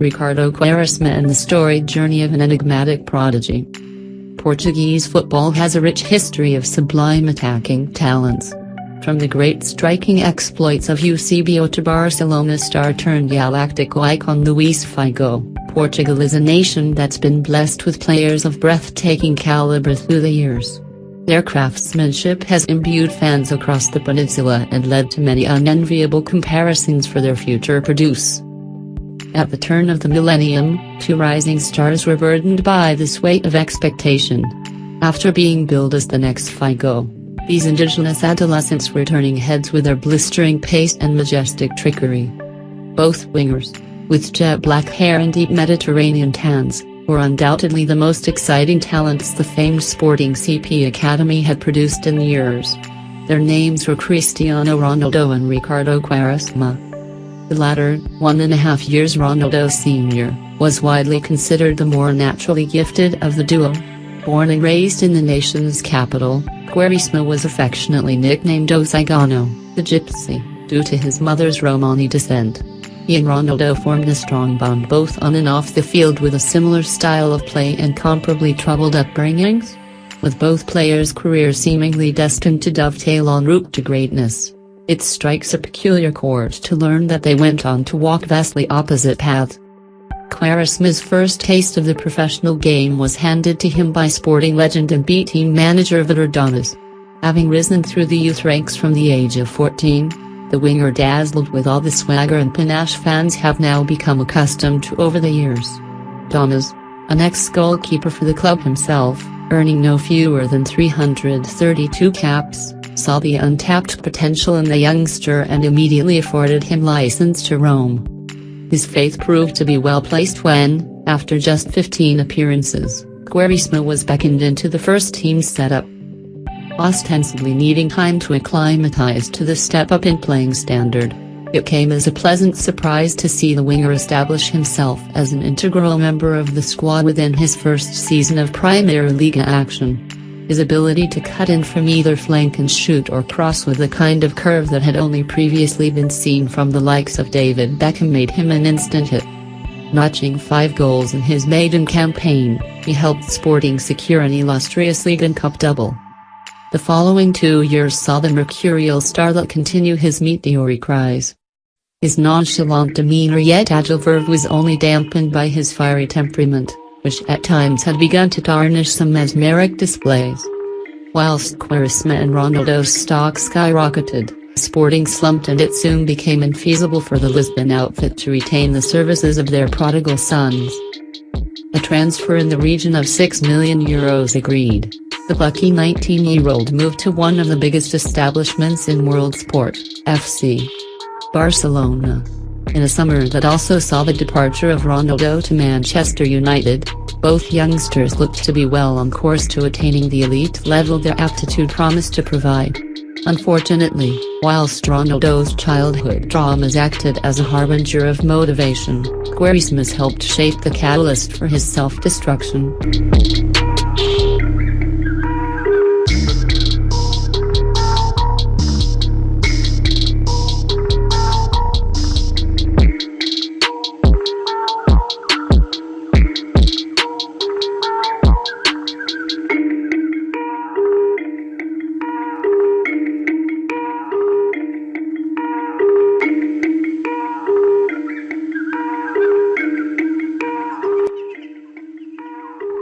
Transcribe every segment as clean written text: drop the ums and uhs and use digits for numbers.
Ricardo Quaresma and the storied journey of an enigmatic prodigy. Portuguese football has a rich history of sublime attacking talents. From the great striking exploits of Eusébio to Barcelona star turned Galáctico icon Luís Figo, Portugal is a nation that's been blessed with players of breathtaking calibre through the years. Their craftsmanship has imbued fans across the peninsula and led to many unenviable comparisons for their future produce. At the turn of the millennium, two rising stars were burdened by this weight of expectation. After being billed as the next Figo, these indigenous adolescents were turning heads with their blistering pace and majestic trickery. Both wingers, with jet black hair and deep Mediterranean tans, were undoubtedly the most exciting talents the famed sporting CP Academy had produced in years. Their names were Cristiano Ronaldoand Ricardo Quaresma. The latter, 1.5 years Ronaldo Sr., was widely considered the more naturally gifted of the duo. Born and raised in the nation's capital, Quaresma was affectionately nicknamed O Cigano, the Gypsy, due to his mother's Romani descent. He and Ronaldo formed a strong bond both on and off the field with a similar style of play and comparably troubled upbringings. With both players' careers seemingly destined to dovetail en route to greatness, it strikes a peculiar chord to learn that they went on to walk vastly opposite paths. Quaresma's first taste of the professional game was handed to him by sporting legend and B-team manager Vitor Donas. Having risen through the youth ranks from the age of 14, the winger dazzled with all the swagger and panache fans have now become accustomed to over the years. Donas, an ex-goalkeeper for the club himself, earning no fewer than 332 caps, saw the untapped potential in the youngster and immediately afforded him license to roam. His faith proved to be well placed when, after just 15 appearances, Quaresma was beckoned into the first team setup. Ostensibly needing time to acclimatize to the step-up in playing standard, it came as a pleasant surprise to see the winger establish himself as an integral member of the squad within his first season of Primeira Liga action. His ability to cut in from either flank and shoot or cross with the kind of curve that had only previously been seen from the likes of David Beckham made him an instant hit. Notching 5 goals in his maiden campaign, he helped Sporting secure an illustrious League and Cup double. The following 2 years saw the mercurial starlet continue his meteoric rise. His nonchalant demeanor yet agile verve was only dampened by his fiery temperament, which at times had begun to tarnish some mesmeric displays. Whilst Quaresma and Ronaldo's stock skyrocketed, Sporting slumped and it soon became infeasible for the Lisbon outfit to retain the services of their prodigal sons. A transfer in the region of €6 million agreed. The lucky 19-year-old moved to one of the biggest establishments in world sport, FC Barcelona. In a summer that also saw the departure of Ronaldo to Manchester United, both youngsters looked to be well on course to attaining the elite level their aptitude promised to provide. Unfortunately, whilst Ronaldo's childhood dramas acted as a harbinger of motivation, Quaresma's helped shape the catalyst for his self-destruction.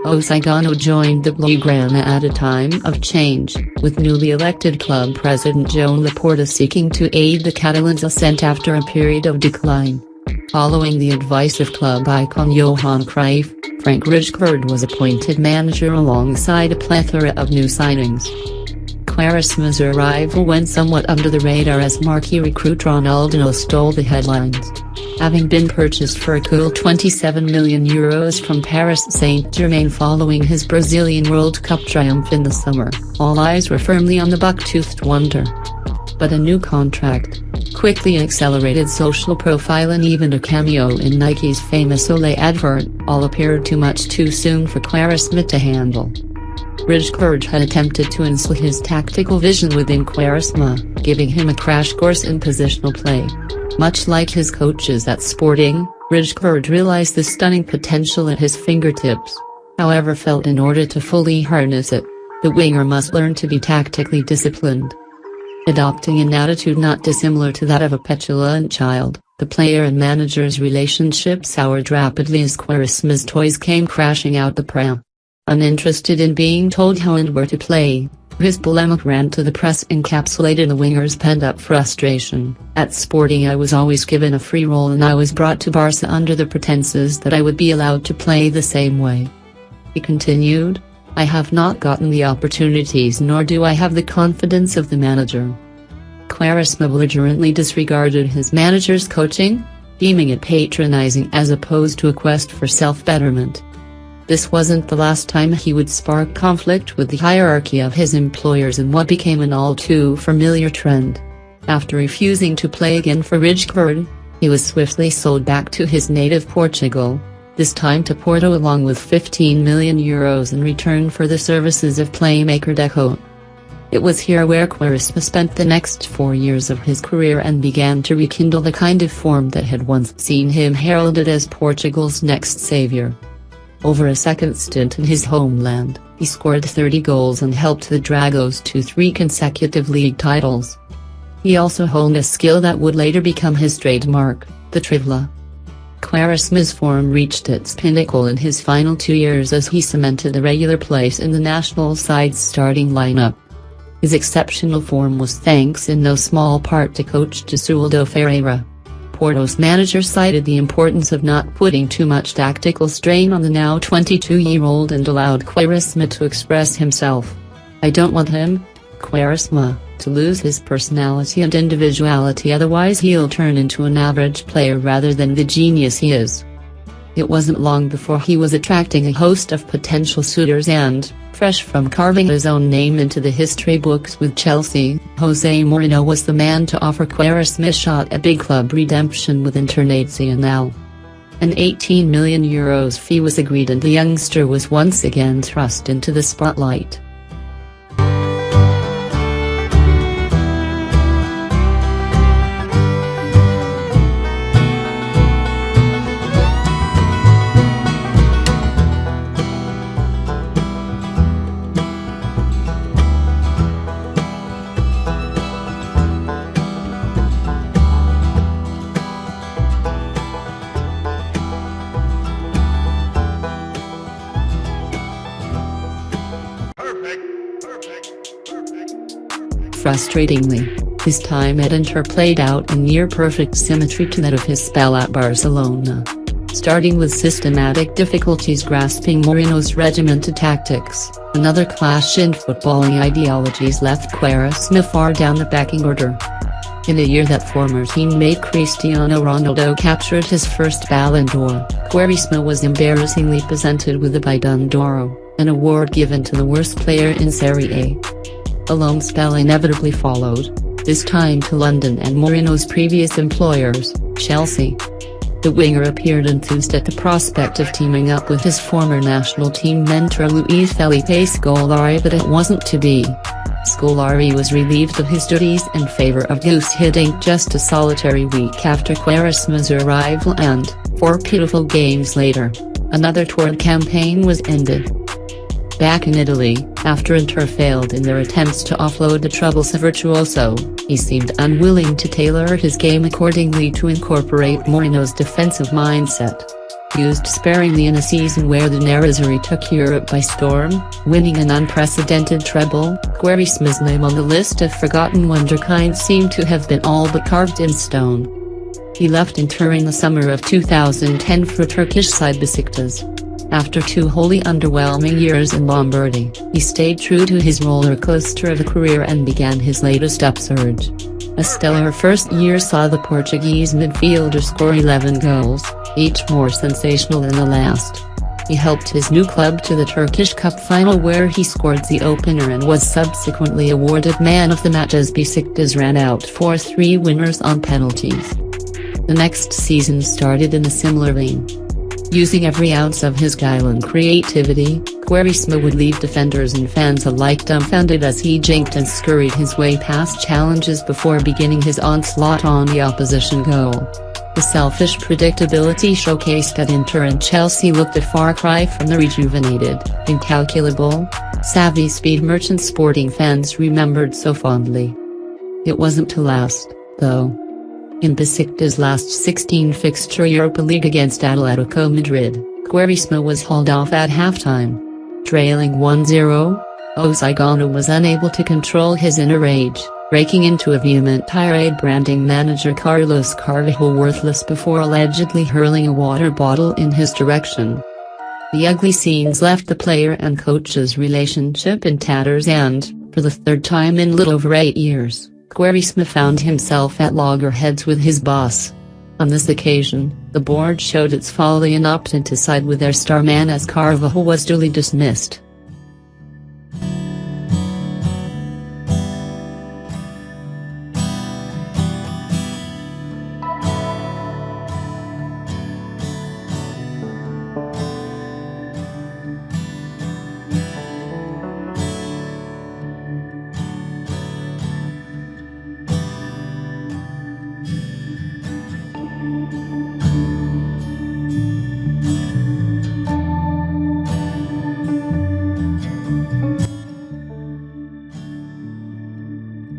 O Cigano joined the Blaugrana at a time of change, with newly elected club president Joan Laporta seeking to aid the Catalans' ascent after a period of decline. Following the advice of club icon Johan Cruyff, Frank Rijkaard was appointed manager alongside a plethora of new signings. Quaresma's arrival went somewhat under the radar as marquee recruit Ronaldo stole the headlines. Having been purchased for a cool €27 million from Paris Saint-Germain following his Brazilian World Cup triumph in the summer, all eyes were firmly on the buck-toothed wonder. But a new contract, quickly accelerated social profile and even a cameo in Nike's famous Olay advert, all appeared too much too soon for Quaresma to handle. Rijkaard had attempted to instill his tactical vision within Quaresma, giving him a crash course in positional play. Much like his coaches at Sporting, Ricardo realized the stunning potential at his fingertips, however felt in order to fully harness it, the winger must learn to be tactically disciplined. Adopting an attitude not dissimilar to that of a petulant child, the player and manager's relationship soured rapidly as Quaresma's toys came crashing out the pram. Uninterested in being told how and where to play, his polemic ran to the press encapsulated the winger's pent-up frustration. At Sporting I was always given a free role and I was brought to Barca under the pretenses that I would be allowed to play the same way. He continued, I have not gotten the opportunities nor do I have the confidence of the manager. Quaresma belligerently disregarded his manager's coaching, deeming it patronizing as opposed to a quest for self-betterment. This wasn't the last time he would spark conflict with the hierarchy of his employers in what became an all-too-familiar trend. After refusing to play again for Ricardo, he was swiftly sold back to his native Portugal, this time to Porto along with €15 million in return for the services of playmaker Deco. It was here where Quaresma spent the next 4 years of his career and began to rekindle the kind of form that had once seen him heralded as Portugal's next savior. Over a second stint in his homeland, he scored 30 goals and helped the Dragos to 3 consecutive league titles. He also honed a skill that would later become his trademark, the trivela. Quaresma's form reached its pinnacle in his final 2 years as he cemented a regular place in the national side's starting lineup. His exceptional form was thanks in no small part to coach Jesualdo Ferreira. Porto's manager cited the importance of not putting too much tactical strain on the now 22-year-old and allowed Quaresma to express himself. I don't want him, Quaresma, to lose his personality and individuality, otherwise he'll turn into an average player rather than the genius he is. It wasn't long before he was attracting a host of potential suitors and, fresh from carving his own name into the history books with Chelsea, José Mourinho was the man to offer Quaresma a shot at big club redemption with Internacional. An €18 million fee was agreed and the youngster was once again thrust into the spotlight. Frustratingly, his time at Inter played out in near-perfect symmetry to that of his spell at Barcelona. Starting with systematic difficulties grasping Mourinho's regimented tactics, another clash in footballing ideologies left Quaresma far down the pecking order. In a year that former teammate Cristiano Ronaldo captured his first Ballon d'Or, Quaresma was embarrassingly presented with the Ballon d'Oro, an award given to the worst player in Serie A. A loan spell inevitably followed, this time to London and Mourinho's previous employers, Chelsea. The winger appeared enthused at the prospect of teaming up with his former national team mentor Luís Felipe Scolari, but it wasn't to be. Scolari was relieved of his duties in favour of goose hitting just a solitary week after Quaresma's arrival and, 4 pitiful games later, another toured campaign was ended. Back in Italy, after Inter failed in their attempts to offload the troublesome virtuoso, he seemed unwilling to tailor his game accordingly to incorporate Mourinho's defensive mindset. Used sparingly in a season where the Nerazzurri took Europe by storm, winning an unprecedented treble, Quaresma's name on the list of forgotten wonderkinds seemed to have been all but carved in stone. He left Inter in the summer of 2010 for Turkish side Besiktas. After 2 wholly underwhelming years in Lombardy, he stayed true to his roller coaster of a career and began his latest upsurge. A stellar first year saw the Portuguese midfielder score 11 goals, each more sensational than the last. He helped his new club to the Turkish Cup final where he scored the opener and was subsequently awarded Man of the Match as Besiktas ran out 4-3 winners on penalties. The next season started in a similar vein. Using every ounce of his guile and creativity, Quaresma would leave defenders and fans alike dumbfounded as he jinked and scurried his way past challenges before beginning his onslaught on the opposition goal. The selfish predictability showcased at Inter and Chelsea looked a far cry from the rejuvenated, incalculable, savvy speed merchant sporting fans remembered so fondly. It wasn't to last, though. In Besiktas' last 16-fixture Europa League against Atletico Madrid, Quaresma was hauled off at halftime. Trailing 1-0, Ozigano was unable to control his inner rage, breaking into a vehement tirade branding manager Carlos Carvalho worthless before allegedly hurling a water bottle in his direction. The ugly scenes left the player and coach's relationship in tatters and, for the third time in little over 8 years, Quaresma found himself at loggerheads with his boss. On this occasion, the board showed its folly and opted to side with their star man as Carvalho was duly dismissed.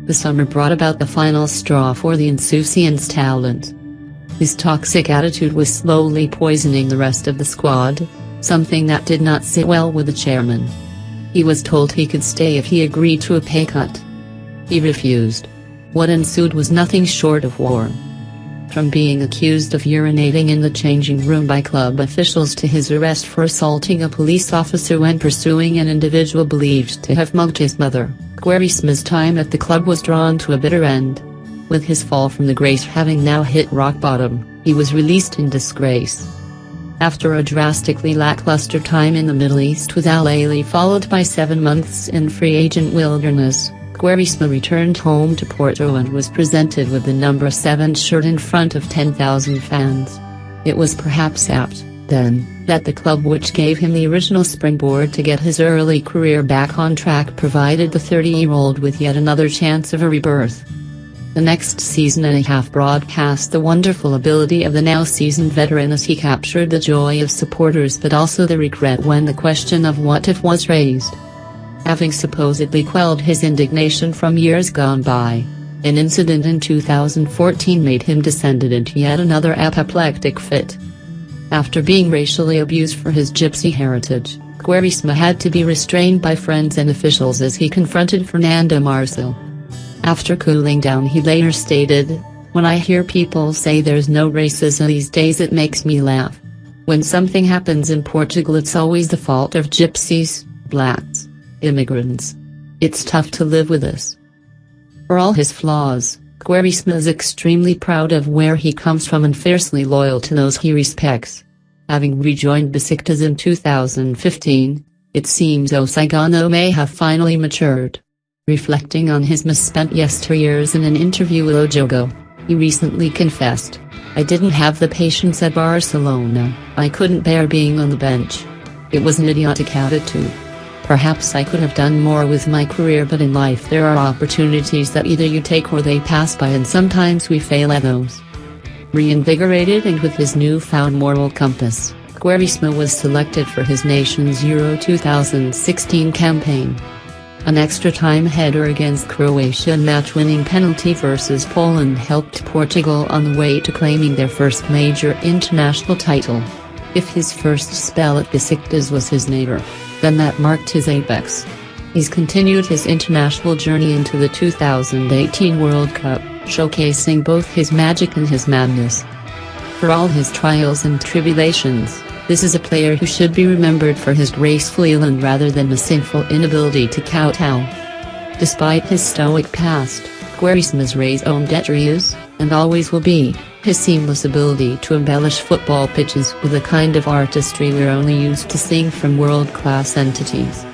The summer brought about the final straw for the insouciant's talent. His toxic attitude was slowly poisoning the rest of the squad, something that did not sit well with the chairman. He was told he could stay if he agreed to a pay cut. He refused. What ensued was nothing short of war. From being accused of urinating in the changing room by club officials to his arrest for assaulting a police officer when pursuing an individual believed to have mugged his mother, Quaresma's time at the club was drawn to a bitter end. With his fall from the grace having now hit rock bottom, he was released in disgrace. After a drastically lackluster time in the Middle East with Al Ahly followed by 7 months in free agent wilderness, Quaresma returned home to Porto and was presented with the number 7 shirt in front of 10,000 fans. It was perhaps apt, then, that the club which gave him the original springboard to get his early career back on track provided the 30-year-old with yet another chance of a rebirth. The next season and a half broadcast the wonderful ability of the now seasoned veteran as he captured the joy of supporters but also the regret when the question of what if was raised. Having supposedly quelled his indignation from years gone by, an incident in 2014 made him descended into yet another apoplectic fit. After being racially abused for his gypsy heritage, Quaresma had to be restrained by friends and officials as he confronted Fernando Marçal. After cooling down he later stated, "When I hear people say there's no racism these days it makes me laugh. When something happens in Portugal it's always the fault of gypsies, blacks, immigrants. It's tough to live with this." For all his flaws, Quaresma is extremely proud of where he comes from and fiercely loyal to those he respects. Having rejoined Besiktas in 2015, it seems Ozigano may have finally matured. Reflecting on his misspent yesteryears in an interview with Ojogo, he recently confessed, "I didn't have the patience at Barcelona, I couldn't bear being on the bench. It was an idiotic attitude. Perhaps I could have done more with my career but in life there are opportunities that either you take or they pass by and sometimes we fail at those." Reinvigorated and with his newfound moral compass, Quaresma was selected for his nation's Euro 2016 campaign. An extra-time header against Croatia and match-winning penalty versus Poland helped Portugal on the way to claiming their first major international title. If his first spell at Besiktas was his nadir, then that marked his apex. He's continued his international journey into the 2018 World Cup, showcasing both his magic and his madness. For all his trials and tribulations, this is a player who should be remembered for his graceful elan rather than the sinful inability to kowtow. Despite his stoic past, Quaresma's raison d'etre is, and always will be, his seamless ability to embellish football pitches with a kind of artistry we're only used to seeing from world-class entities.